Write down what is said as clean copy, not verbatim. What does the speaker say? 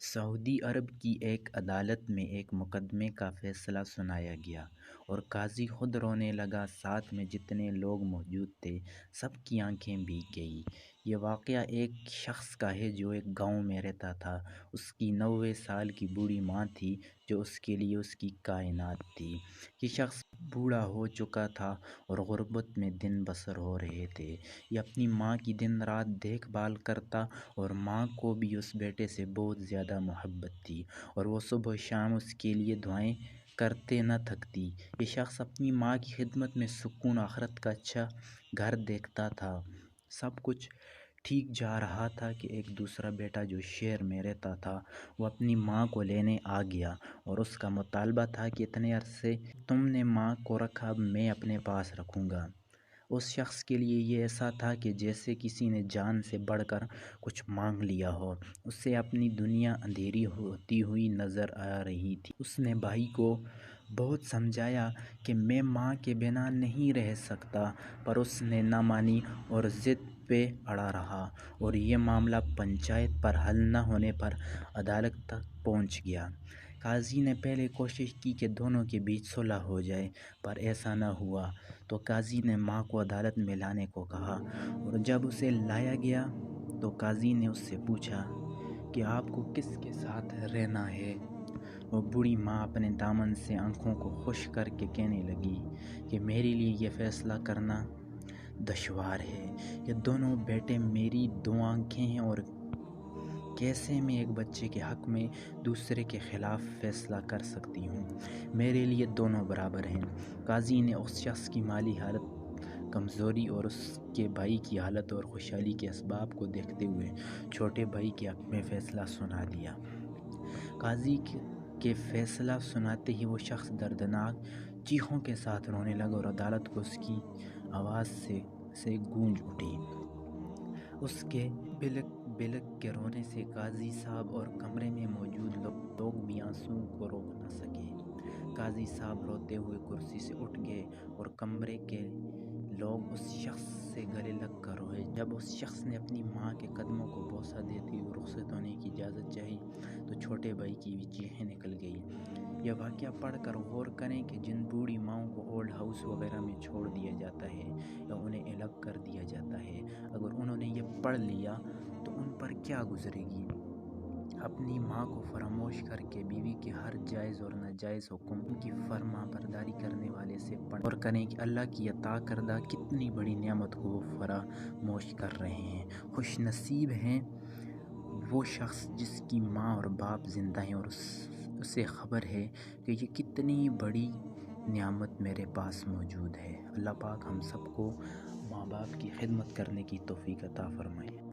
سعودی عرب کی ایک عدالت میں ایک مقدمے کا فیصلہ سنایا گیا اور قاضی خود رونے لگا۔ ساتھ میں جتنے لوگ موجود تھے سب کی آنکھیں بھیگ گئیں۔ یہ واقعہ ایک شخص کا ہے جو ایک گاؤں میں رہتا تھا۔ اس کی 90 سال کی بوڑھی ماں تھی جو اس کے لیے اس کی کائنات تھی۔ یہ شخص بوڑھا ہو چکا تھا اور غربت میں دن بسر ہو رہے تھے۔ یہ اپنی ماں کی دن رات دیکھ بھال کرتا اور ماں کو بھی اس بیٹے سے بہت زیادہ محبت تھی اور وہ صبح و شام اس کے لیے دعائیں کرتے نہ تھکتی۔ یہ شخص اپنی ماں کی خدمت میں سکون آخرت کا اچھا گھر دیکھتا تھا۔ سب کچھ ٹھیک جا رہا تھا کہ ایک دوسرا بیٹا جو شہر میں رہتا تھا وہ اپنی ماں کو لینے آ گیا اور اس کا مطالبہ تھا کہ اتنے عرصے تم نے ماں کو رکھا، اب میں اپنے پاس رکھوں گا۔ اس شخص کے لیے یہ ایسا تھا کہ جیسے کسی نے جان سے بڑھ کر کچھ مانگ لیا ہو۔ اسے اپنی دنیا اندھیری ہوتی ہوئی نظر آ رہی تھی۔ اس نے بھائی کو بہت سمجھایا کہ میں ماں کے بنا نہیں رہ سکتا، پر اس نے نہ مانی اور ضد پہ اڑا رہا اور یہ معاملہ پنچایت پر حل نہ ہونے پر عدالت تک پہنچ گیا۔ قاضی نے پہلے کوشش کی کہ دونوں کے بیچ صلح ہو جائے، پر ایسا نہ ہوا تو قاضی نے ماں کو عدالت میں لانے کو کہا اور جب اسے لایا گیا تو قاضی نے اس سے پوچھا کہ آپ کو کس کے ساتھ رہنا ہے۔ وہ بوڑھی ماں اپنے دامن سے آنکھوں کو خشک کر کے کہنے لگی کہ میرے لیے یہ فیصلہ کرنا دشوار ہے۔ یہ دونوں بیٹے میری دو آنکھیں ہیں اور کیسے میں ایک بچے کے حق میں دوسرے کے خلاف فیصلہ کر سکتی ہوں؟ میرے لیے دونوں برابر ہیں۔ قاضی نے اس شخص کی مالی حالت، کمزوری اور اس کے بھائی کی حالت اور خوشحالی کے اسباب کو دیکھتے ہوئے چھوٹے بھائی کے حق میں فیصلہ سنا دیا۔ قاضی کے فیصلہ سناتے ہی وہ شخص دردناک چیخوں کے ساتھ رونے لگا اور عدالت کو اس کی آواز سے گونج اٹھی۔ اس کے بلک بلک کے رونے سے قاضی صاحب اور کمرے میں موجود لوگ بھی آنسوؤں کو روک نہ سکے۔ قاضی صاحب روتے ہوئے کرسی سے اٹھ گئے اور کمرے کے لوگ اس شخص سے گلے لگ کر روئے۔ جب اس شخص نے اپنی ماں کے قدموں کو بوسہ دیتے ہوئے رخصت ہونے کی اجازت چاہی تو چھوٹے بھائی کی بھی چیخیں نکل گئیں۔ یہ واقعہ پڑھ کر غور کریں کہ جن بوڑھی ماؤں کو اولڈ ہاؤس وغیرہ میں چھوڑ دیا جاتا ہے یا انہیں الگ کر دیا جاتا ہے، اگر انہوں نے یہ پڑھ لیا تو ان پر کیا گزرے گی۔ اپنی ماں کو فراموش کر کے بیوی کے ہر جائز اور ناجائز حکم کی فرما برداری کرنے والے سے پڑھیں اور کریں کہ اللہ کی عطا کردہ کتنی بڑی نعمت کو وہ فراموش کر رہے ہیں۔ خوش نصیب ہے وہ شخص جس کی ماں اور باپ زندہ ہیں اور اسے خبر ہے کہ یہ کتنی بڑی نعمت میرے پاس موجود ہے۔ اللہ پاک ہم سب کو ماں باپ کی خدمت کرنے کی توفیق عطا فرمائے۔